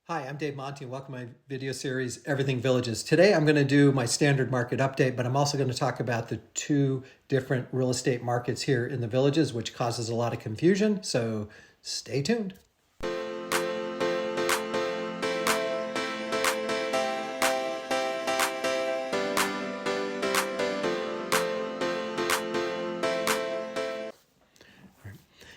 Hi, I'm Dave Monty and welcome to my video series, Everything Villages. Today I'm going to do my standard market update, but I'm also going to talk about the two different real estate markets here in the villages, which causes a lot of confusion. So stay tuned.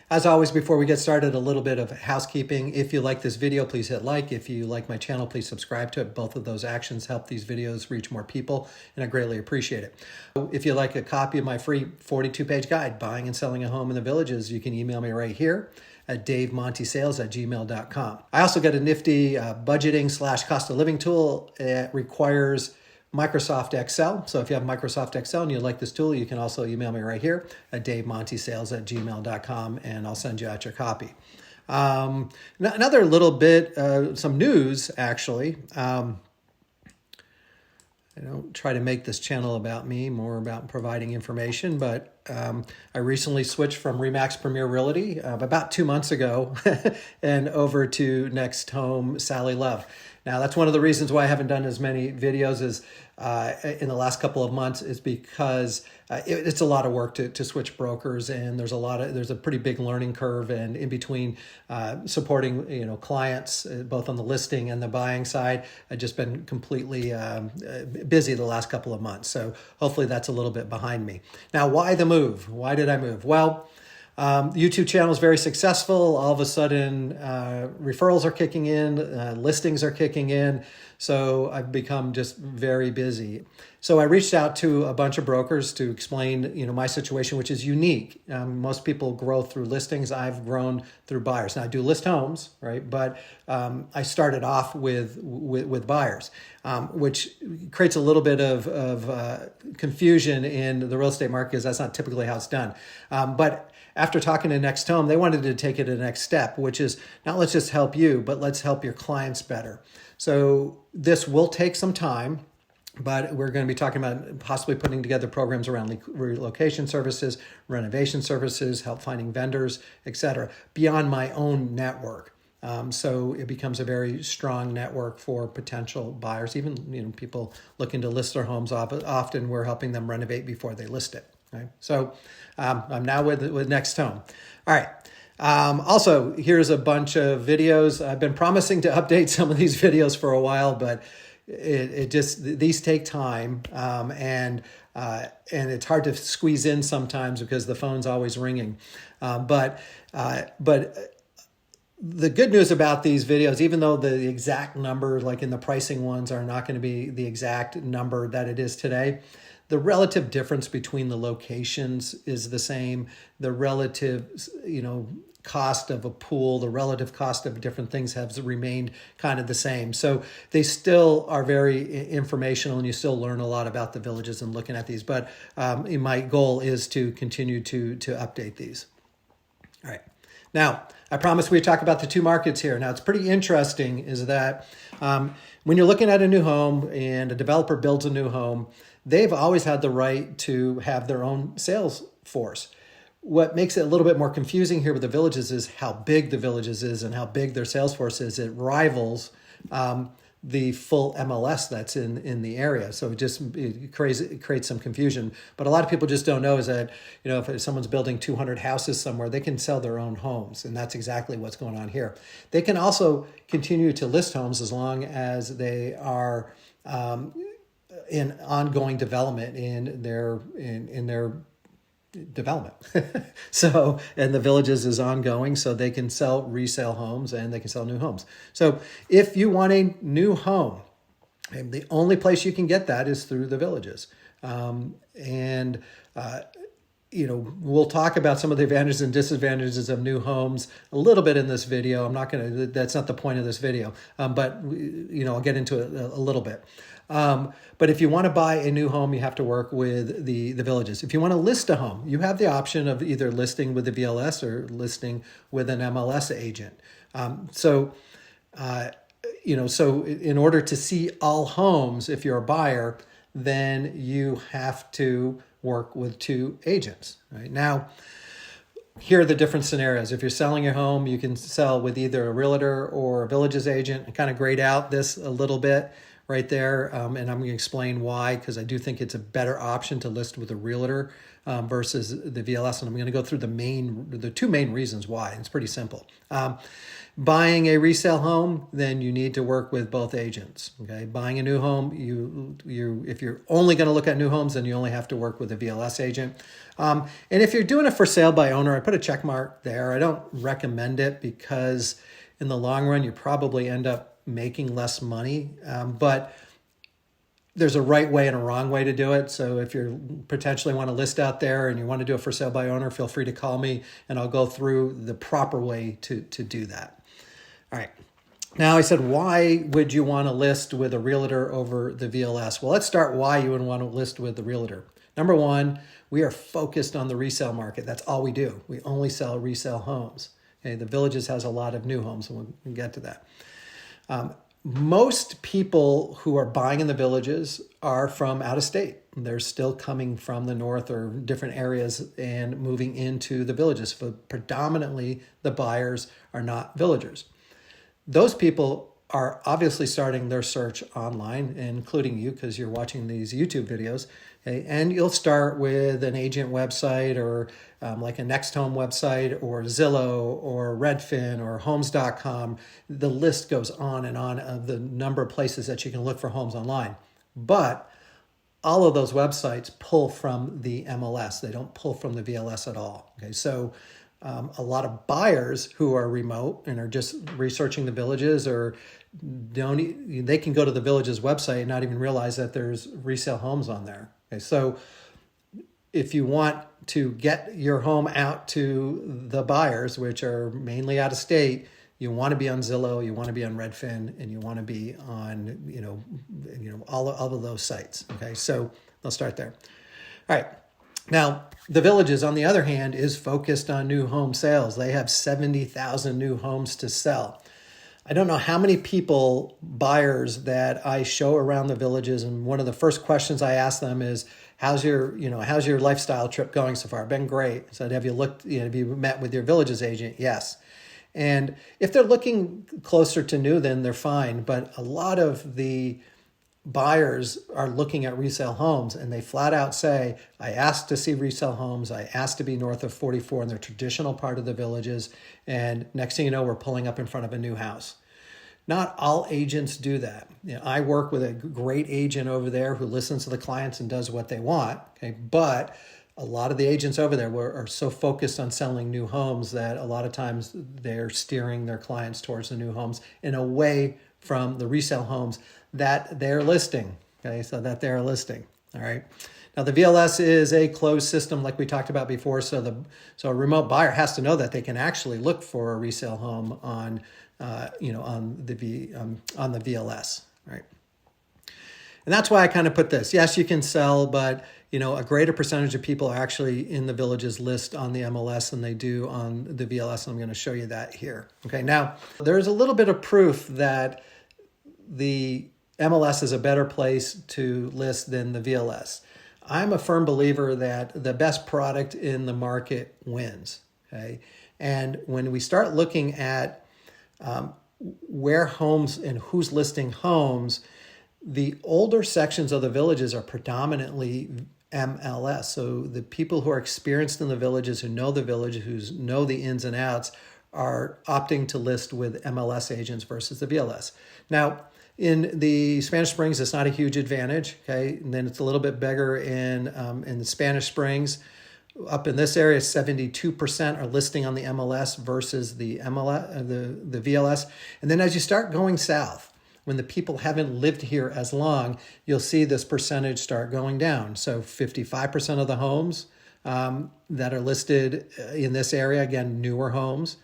As always, before we get started, a little bit of housekeeping. If you like this video, please hit like. If you like my channel, please subscribe to it. Both of those actions help these videos reach more people, and I greatly appreciate it. If you'd like a copy of my free 42-page guide, Buying and Selling a Home in the Villages, you can email me right here at davemontysales@gmail.com. I also got a nifty budgeting/cost of living tool. It requires Microsoft Excel. So if you have Microsoft Excel and you like this tool, you can also email me right here at davemontysales@gmail.com and I'll send you out your copy. Another little bit, some news actually. I don't try to make this channel about me, more about providing information, but I recently switched from Remax Premier Realty about 2 months ago and over to Next Home Sally Love. Now, that's one of the reasons why I haven't done as many videos as in the last couple of months is because it's a lot of work to switch brokers, and there's a pretty big learning curve, and in between supporting clients both on the listing and the buying side, I've just been completely busy the last couple of months. So hopefully that's a little bit behind me. Now, why the move? Why did I move? Well, the YouTube channel is very successful. All of a sudden, referrals are kicking in, listings are kicking in. So I've become just very busy. So I reached out to a bunch of brokers to explain, my situation, which is unique. Most people grow through listings. I've grown through buyers. Now I do list homes, right? But I started off with buyers, which creates a little bit of confusion in the real estate market because that's not typically how it's done. But after talking to Next Home, they wanted to take it to the next step, which is not let's just help you, but let's help your clients better. So this will take some time, but we're going to be talking about possibly putting together programs around relocation services, renovation services, help finding vendors, etc., beyond my own network. So it becomes a very strong network for potential buyers, even people looking to list their homes. Often we're helping them renovate before they list it. Right? So I'm now with Next Home. All right. Also, here's a bunch of videos. I've been promising to update some of these videos for a while, but these take time, and it's hard to squeeze in sometimes because the phone's always ringing. But the good news about these videos, even though the exact number, like in the pricing ones, are not going to be the exact number that it is today, the relative difference between the locations is the same. The relative, cost of a pool, the relative cost of different things has remained kind of the same. So they still are very informational, and you still learn a lot about the villages and looking at these. But my goal is to continue to update these. All right. Now, I promised we'd talk about the two markets here. Now, it's pretty interesting is that when you're looking at a new home and a developer builds a new home, they've always had the right to have their own sales force. What makes it a little bit more confusing here with the villages is how big the villages is and how big their sales force is. It rivals the full MLS that's in the area. So it creates some confusion. But a lot of people just don't know is that, if someone's building 200 houses somewhere, they can sell their own homes. And that's exactly what's going on here. They can also continue to list homes as long as they are in ongoing development in their development. So, and the villages is ongoing, so they can sell resale homes and they can sell new homes. So if you want a new home, and the only place you can get that is through the villages. We'll talk about some of the advantages and disadvantages of new homes a little bit in this video. I'm not going to, that's not the point of this video, but I'll get into it a little bit. But if you want to buy a new home, you have to work with the villages. If you want to list a home, you have the option of either listing with the VLS or listing with an MLS agent. So in order to see all homes, if you're a buyer, then you have to work with two agents. Right now, here are the different scenarios. If you're selling your home, you can sell with either a realtor or a villages agent, and kind of grade out this a little bit right there. And I'm going to explain why, because I do think it's a better option to list with a realtor versus the VLS. And I'm going to go through the two main reasons why. It's pretty simple. Buying a resale home, then you need to work with both agents. Okay, buying a new home, if you're only going to look at new homes, then you only have to work with a VLS agent. And if you're doing it for sale by owner, I put a check mark there. I don't recommend it because in the long run, you probably end up making less money. But there's a right way and a wrong way to do it. So if you potentially want to list out there and you want to do it for sale by owner, feel free to call me and I'll go through the proper way to do that. All right. Now I said, why would you want to list with a realtor over the VLS? Well, let's start why you would want to list with the realtor. Number one, we are focused on the resale market. That's all we do. We only sell resale homes. Okay, the Villages has a lot of new homes, and we'll get to that. Most people who are buying in the Villages are from out of state. They're still coming from the north or different areas and moving into the Villages. But predominantly, the buyers are not villagers. Those people are obviously starting their search online, including you because you're watching these YouTube videos. Okay? And you'll start with an agent website or like a Next Home website or Zillow or Redfin or Homes.com. The list goes on and on of the number of places that you can look for homes online. But all of those websites pull from the MLS. They don't pull from the VLS at all. Okay, so a lot of buyers who are remote and are just researching the Villages or they can go to the Villages website and not even realize that there's resale homes on there. Okay, so if you want to get your home out to the buyers, which are mainly out of state, you want to be on Zillow, you want to be on Redfin, and you want to be on all of those sites. Okay, so I'll start there. All right. Now, the Villages, on the other hand, is focused on new home sales. They have 70,000 new homes to sell. I don't know how many buyers that I show around the Villages, and one of the first questions I ask them is, how's your lifestyle trip going so far? Been great. I said, have you met with your Villages agent? Yes. And if they're looking closer to new, then they're fine. But a lot of the buyers are looking at resale homes and they flat out say, I asked to see resale homes. I asked to be north of 44 in the traditional part of the Villages. And next thing you know, we're pulling up in front of a new house. Not all agents do that. I work with a great agent over there who listens to the clients and does what they want. Okay, but a lot of the agents over there are so focused on selling new homes that a lot of times they're steering their clients towards the new homes and away from the resale homes that they're listing. Okay, so that they're listing. All right. Now the VLS is a closed system, like we talked about before. So a remote buyer has to know that they can actually look for a resale home on the VLS. Right. And that's why I kind of put this. Yes, you can sell, but a greater percentage of people are actually in the Villages list on the MLS than they do on the VLS. And I'm going to show you that here. Okay, now there's a little bit of proof that the MLS is a better place to list than the VLS. I'm a firm believer that the best product in the market wins. Okay, and when we start looking at where homes and who's listing homes, the older sections of the Villages are predominantly MLS. So the people who are experienced in the Villages, who know the Village, who know the ins and outs, are opting to list with MLS agents versus the VLS. Now, in the Spanish Springs, it's not a huge advantage. Okay, and then it's a little bit bigger in the Spanish Springs. Up in this area, 72% are listing on the MLS versus the the VLS. And then as you start going south, when the people haven't lived here as long, you'll see this percentage start going down. So 55% of the homes that are listed in this area, again, newer homes.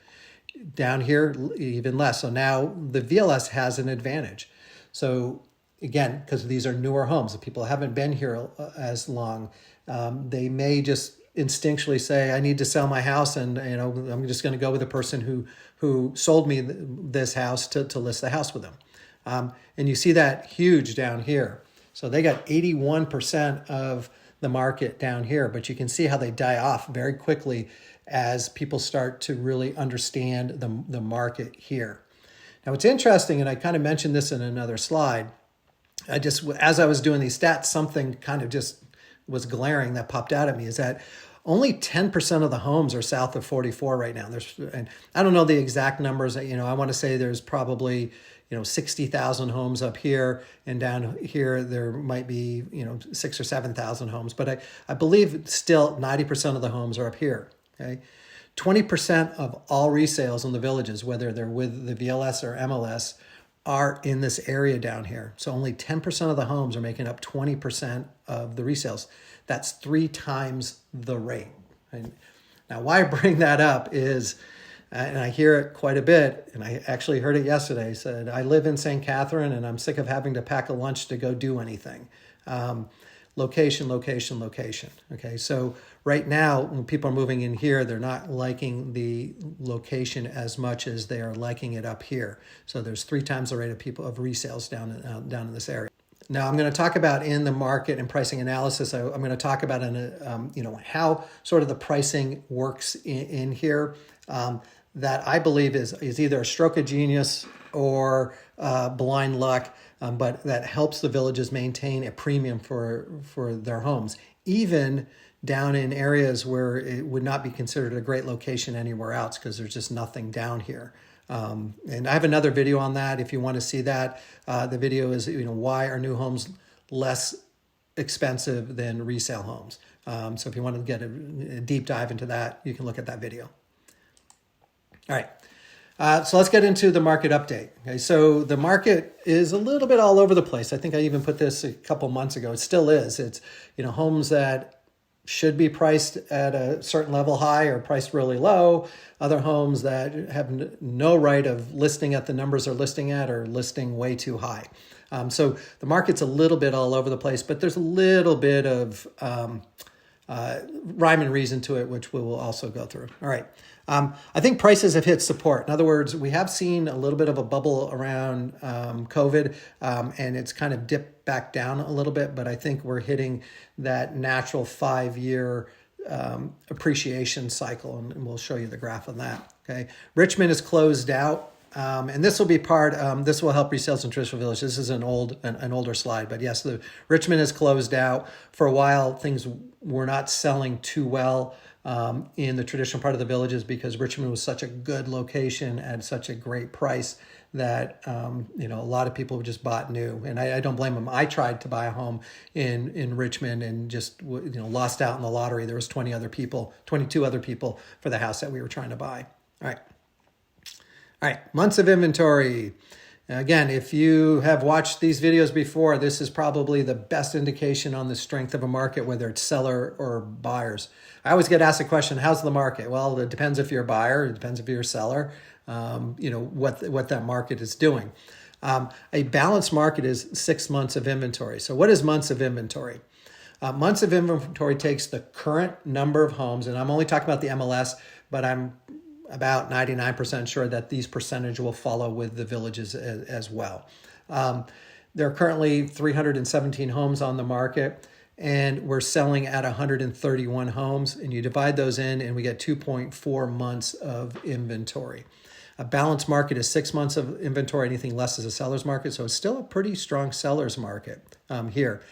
Down here, even less. So now the VLS has an advantage. So again, because these are newer homes, the people haven't been here as long, they may just instinctually say, I need to sell my house, and I'm just going to go with the person who sold me this house to list the house with them. And you see that huge down here. So they got 81% of the market down here, but you can see how they die off very quickly as people start to really understand the market here. Now, what's interesting, and I kind of mentioned this in another slide, as I was doing these stats, something kind of just was glaring that popped out at me, is that only 10% of the homes are south of 44 right now. And I don't know the exact numbers. I want to say there's probably 60,000 homes up here, and down here there might be 6,000 or 7,000 homes. But I believe still 90% of the homes are up here. Okay, 20% of all resales in the villages, whether they're with the VLS or MLS, are in this area down here. So only 10% of the homes are making up 20% of the resales. That's 3 times the rate. And now, why I bring that up is, and I hear it quite a bit, and I actually heard it yesterday. I said, I live in St. Catherine and I'm sick of having to pack a lunch to go do anything. Location, location, location. Okay, so right now, when people are moving in here, they're not liking the location as much as they are liking it up here. So there's 3 times the rate of resales down in this area. Now, I'm going to talk about in the market and pricing analysis. I'm going to talk about how sort of the pricing works in here. That I believe is either a stroke of genius or blind luck, but that helps the villages maintain a premium for their homes, even down in areas where it would not be considered a great location anywhere else because there's just nothing down here. And I have another video on that if you want to see that. The video is why are new homes less expensive than resale homes. So if you want to get a deep dive into that, you can look at that video. All right, so let's get into the market update. Okay, so the market is a little bit all over the place. I think I even put this a couple months ago. It still is. It's homes that should be priced at a certain level high or priced really low. Other homes that have no right of listing at the numbers they're listing at or listing way too high. So the market's a little bit all over the place, but there's a little bit of rhyme and reason to it, which we will also go through. All right. I think prices have hit support. In other words, we have seen a little bit of a bubble around COVID, and it's kind of dipped back down a little bit, but I think we're hitting that natural 5-year appreciation cycle, and we'll show you the graph on that. Okay, Richmond is closed out. And this will be this will help resales in traditional villages. This is an older slide, but yes, the Richmond is closed out. For a while, things were not selling too well in the traditional part of the villages because Richmond was such a good location at such a great price that a lot of people just bought new, and I don't blame them. I tried to buy a home in Richmond and just lost out in the lottery. There was 22 other people for the house that we were trying to buy. All right, months of inventory. Again, if you have watched these videos before, this is probably the best indication on the strength of a market, whether it's seller or buyers. I always get asked the question, how's the market? Well, it depends if you're a buyer, it depends if you're a seller, what that market is doing. A balanced market is 6 months of inventory. So what is months of inventory? Months of inventory takes the current number of homes, and I'm only talking about the MLS, but I'm about 99% sure that these percentage will follow with the villages as well. There are currently 317 homes on the market, and we're selling at 131 homes, and you divide those in and we get 2.4 months of inventory. A balanced market is 6 months of inventory. Anything less is a seller's market, so it's still a pretty strong seller's market here.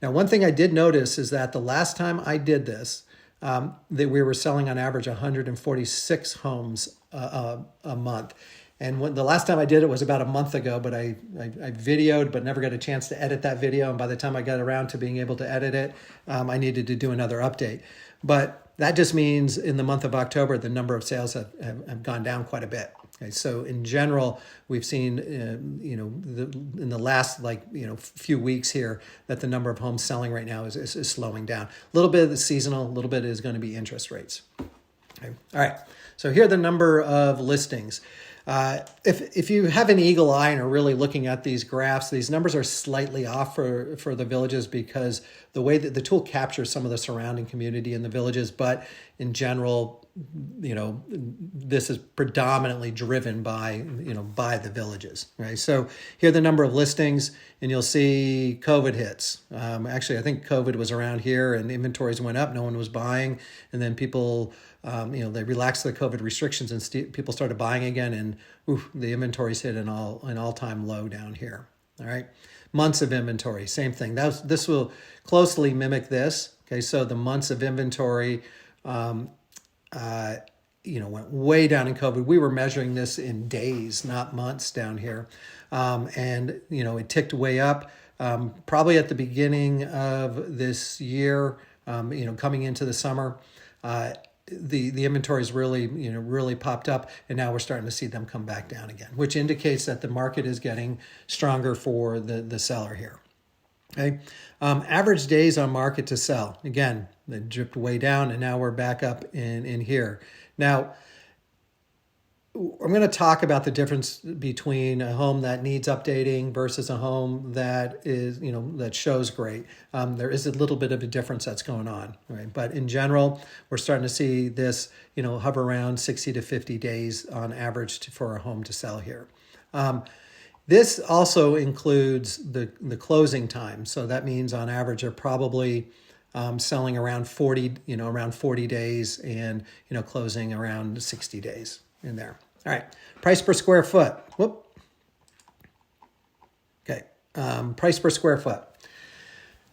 Now, one thing I did notice is that the last time I did this, that we were selling on average 146 homes a month. And the last time I did it was about a month ago, but I videoed but never got a chance to edit that video. And by the time I got around to being able to edit it, I needed to do another update. But that just means in the month of October, the number of sales have gone down quite a bit. Okay, so in general, we've seen, in the last few weeks here, that the number of homes selling right now is slowing down. A little bit of the seasonal, a little bit is going to be interest rates. Okay. All right, so here are the number of listings. If you have an eagle eye and are really looking at these graphs, these numbers are slightly off for the villages because the way that the tool captures some of the surrounding community in the villages, but in general, this is predominantly driven by, by the villages, right? So here are the number of listings, and you'll see COVID hits. Actually, I think COVID was around here, and inventories went up. No one was buying, and then people, they relaxed the COVID restrictions, and people started buying again, and the inventories hit an all-time low down here. All right, months of inventory, same thing. This will closely mimic this. Okay, so the months of inventory. Went way down in COVID. We were measuring this in days, not months down here. And it ticked way up, probably at the beginning of this year, coming into the summer. The inventories really popped up, and now we're starting to see them come back down again, which indicates that the market is getting stronger for the seller here. Okay, average days on market to sell. Again, they dripped way down, and now we're back up in here. Now, I'm going to talk about the difference between a home that needs updating versus a home that is, that shows great. There is a little bit of a difference that's going on, right? But in general, we're starting to see this, hover around 60 to 50 days on average for a home to sell here. This also includes the closing time. So that means on average they're probably selling around 40 days, and closing around 60 days in there. All right, price per square foot. Whoop. Okay, price per square foot.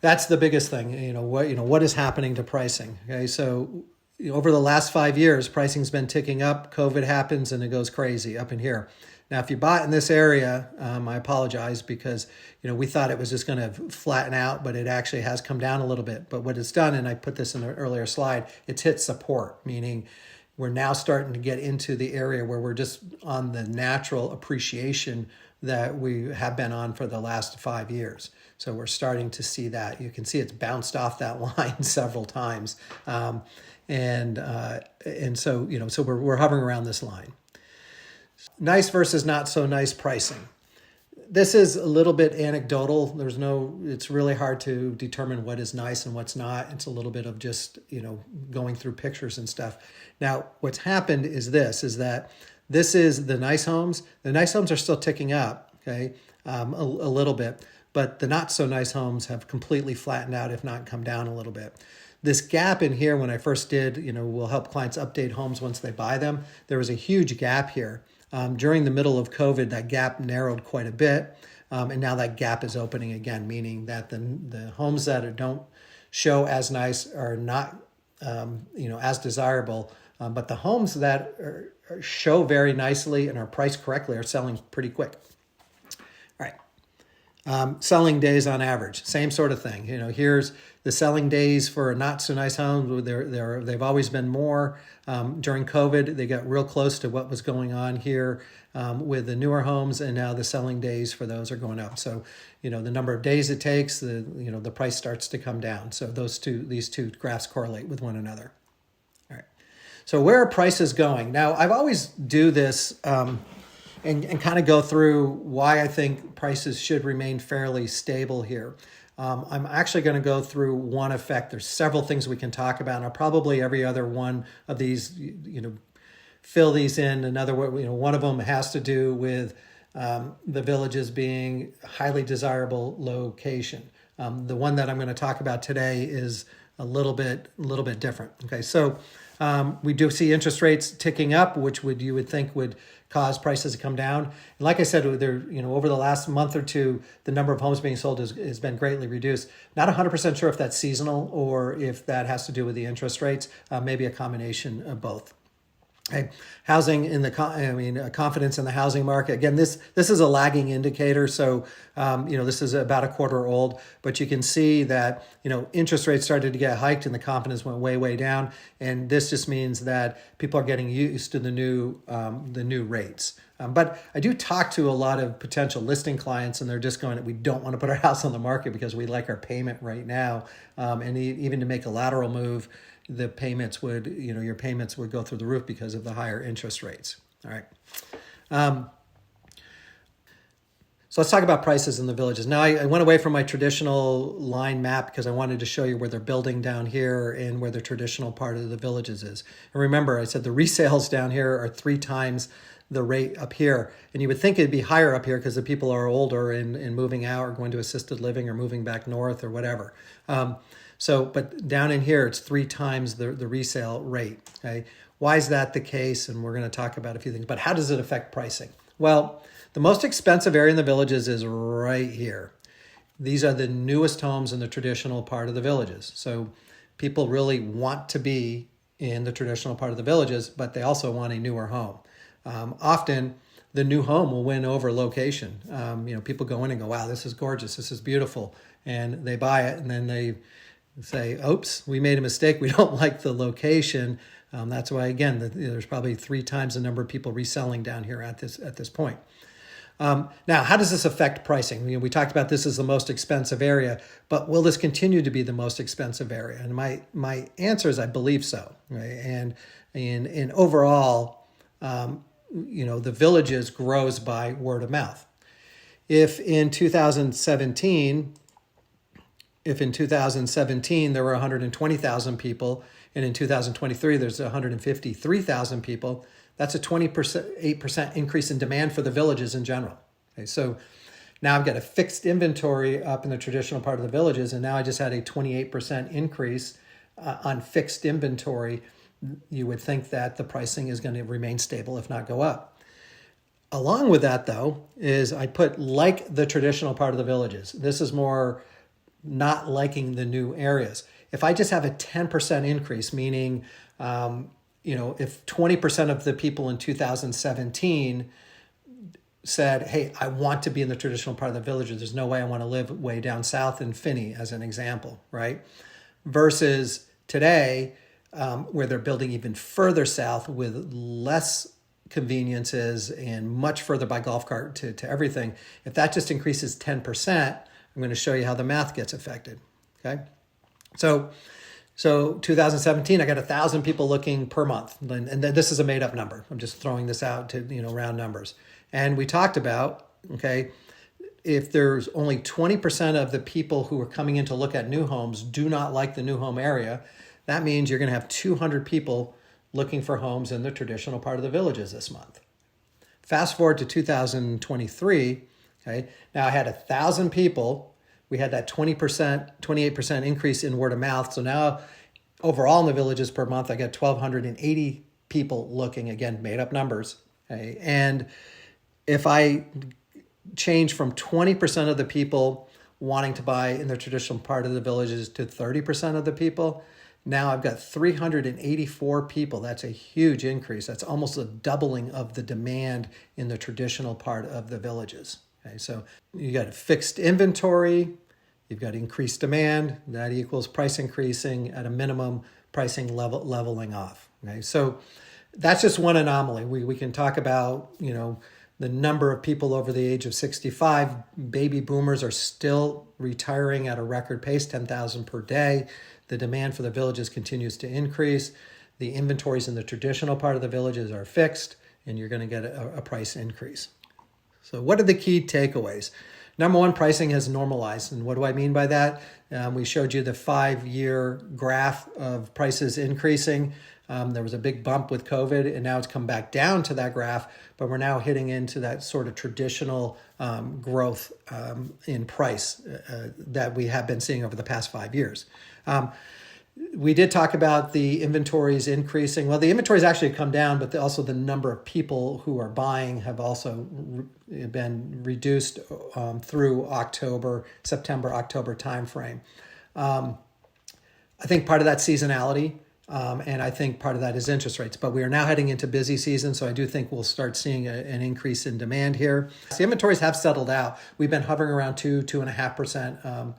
That's the biggest thing. What is happening to pricing? Okay, so over the last 5 years, pricing's been ticking up. COVID happens and it goes crazy up in here. Now, if you bought in this area, I apologize, because we thought it was just going to flatten out, but it actually has come down a little bit. But what it's done, and I put this in an earlier slide, it's hit support, meaning we're now starting to get into the area where we're just on the natural appreciation that we have been on for the last 5 years. So we're starting to see that. You can see it's bounced off that line several times, and so so we're hovering around this line. Nice versus not so nice pricing. This is a little bit anecdotal. It's really hard to determine what is nice and what's not. It's a little bit of just, going through pictures and stuff. Now, what's happened is that this is the nice homes. The nice homes are still ticking up, okay, a little bit, but the not so nice homes have completely flattened out, if not come down a little bit. This gap in here, when I first did, will help clients update homes once they buy them. There was a huge gap here. During the middle of COVID, that gap narrowed quite a bit, and now that gap is opening again, meaning that the homes that don't show as nice are not, as desirable, but the homes that show very nicely and are priced correctly are selling pretty quick. All right, selling days on average, same sort of thing. Here's the selling days for a not so nice home. They've always been more. During COVID, they got real close to what was going on here with the newer homes, and now the selling days for those are going up. So, the number of days it takes, the price starts to come down. So these two graphs correlate with one another. All right. So where are prices going? Now, I've always do this and kind of go through why I think prices should remain fairly stable here. I'm actually going to go through one effect. There's several things we can talk about, and I'll probably every other one of these, fill these in. Another, one of them has to do with the villages being a highly desirable location. The one that I'm going to talk about today is a little bit different. Okay, so we do see interest rates ticking up, which you would think would cause prices to come down. And like I said, over the last month or two, the number of homes being sold has been greatly reduced. Not 100% sure if that's seasonal or if that has to do with the interest rates. Maybe a combination of both. Okay. Housing confidence in the housing market. Again, this is a lagging indicator. So, this is about a quarter old, but you can see that, interest rates started to get hiked and the confidence went way, way down. And this just means that people are getting used to the new rates. But I do talk to a lot of potential listing clients, and they're just going, we don't want to put our house on the market because we like our payment right now. And even to make a lateral move, the payments would, your payments would go through the roof because of the higher interest rates. All right. So So let's talk about prices in the villages. Now, I went away from my traditional line map because I wanted to show you where they're building down here and where the traditional part of the villages is. And remember, I said the resales down here are 3 times the rate up here. And you would think it'd be higher up here because the people are older and moving out or going to assisted living or moving back north or whatever. But down in here, it's 3 times the resale rate. Okay, why is that the case? And we're going to talk about a few things. But how does it affect pricing? Well, the most expensive area in the villages is right here. These are the newest homes in the traditional part of the villages. So people really want to be in the traditional part of the villages, but they also want a newer home. Often the new home will win over location. People go in and go, wow, this is gorgeous. This is beautiful. And they buy it and then they say, oops, we made a mistake. We don't like the location. That's why, again, there's probably 3 times the number of people reselling down here at this point. Now, how does this affect pricing? We talked about this as the most expensive area, but will this continue to be the most expensive area? And my answer is I believe so. Right? And in overall, the villages grows by word of mouth. If in 2017 there were 120,000 people, and in 2023 there's 153,000 people, that's a 8% increase in demand for the villages in general. Okay, so now I've got a fixed inventory up in the traditional part of the villages, and now I just had a 28% increase on fixed inventory. You would think that the pricing is going to remain stable, if not go up. Along with that, though, is I put like the traditional part of the villages. This is more not liking the new areas. If I just have a 10% increase, meaning if 20% of the people in 2017 said, hey, I want to be in the traditional part of the villages, there's no way I want to live way down south in Finney, as an example, right? Versus today, where they're building even further south with less conveniences and much further by golf cart to everything. If that just increases 10%, I'm going to show you how the math gets affected, okay? So 2017, I got 1,000 people looking per month. And this is a made up number. I'm just throwing this out to, round numbers. And we talked about, okay, if there's only 20% of the people who are coming in to look at new homes do not like the new home area, that means you're going to have 200 people looking for homes in the traditional part of the villages this month. Fast forward to 2023, okay, now I had 1,000 people. We had that 28% increase in word of mouth. So now overall in the villages per month, I got 1,280 people looking, again, made up numbers. Okay? And if I change from 20% of the people wanting to buy in the traditional part of the villages to 30% of the people, now I've got 384 people. That's a huge increase. That's almost a doubling of the demand in the traditional part of the villages. Okay, so you got a fixed inventory, you've got increased demand, that equals price increasing at a minimum, pricing leveling off. Okay, so that's just one anomaly. We can talk about, the number of people over the age of 65. Baby boomers are still retiring at a record pace, 10,000 per day. The demand for the villages continues to increase. The inventories in the traditional part of the villages are fixed, and you're going to get a price increase. So what are the key takeaways? Number one, pricing has normalized. And what do I mean by that? We showed you the 5-year graph of prices increasing. There was a big bump with COVID, and now it's come back down to that graph, but we're now hitting into that sort of traditional growth in price that we have been seeing over the past 5 years. We did talk about the inventories increasing. Well, the inventories actually come down, but also the number of people who are buying have also been reduced through September, October timeframe. I think part of that seasonality, and I think part of that is interest rates. But we are now heading into busy season, so I do think we'll start seeing an increase in demand here. The inventories have settled out. We've been hovering around 2.5%.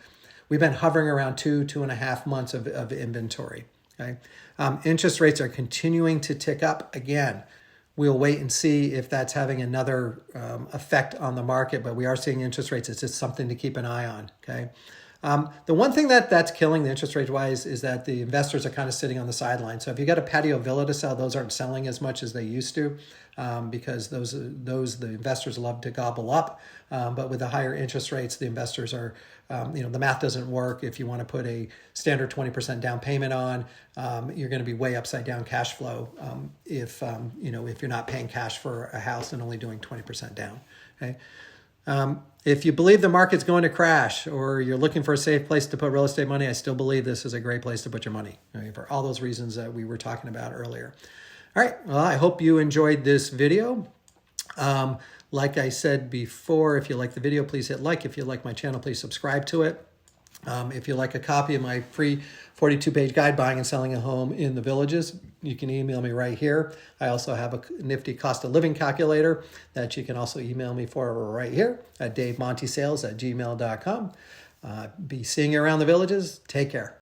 We've been hovering around 2.5 months of inventory. Okay, interest rates are continuing to tick up again. We'll wait and see if that's having another effect on the market, but we are seeing interest rates. It's just something to keep an eye on. Okay, The one thing that's killing the interest rate wise is that the investors are kind of sitting on the sideline. So if you got a patio villa to sell, those aren't selling as much as they used to, because those the investors love to gobble up. But with the higher interest rates, the investors are, the math doesn't work. If you want to put a standard 20% down payment on, you're going to be way upside down cash flow if you're not paying cash for a house and only doing 20% down. Okay. If you believe the market's going to crash or you're looking for a safe place to put real estate money, I still believe this is a great place to put your money, right, for all those reasons that we were talking about earlier. All right. Well, I hope you enjoyed this video. Like I said before, if you like the video, please hit like. If you like my channel, please subscribe to it. If you like a copy of my free 42-page guide, Buying and Selling a Home in the Villages, you can email me right here. I also have a nifty cost of living calculator that you can also email me for right here at davemontysales@gmail.com. Be seeing you around the Villages. Take care.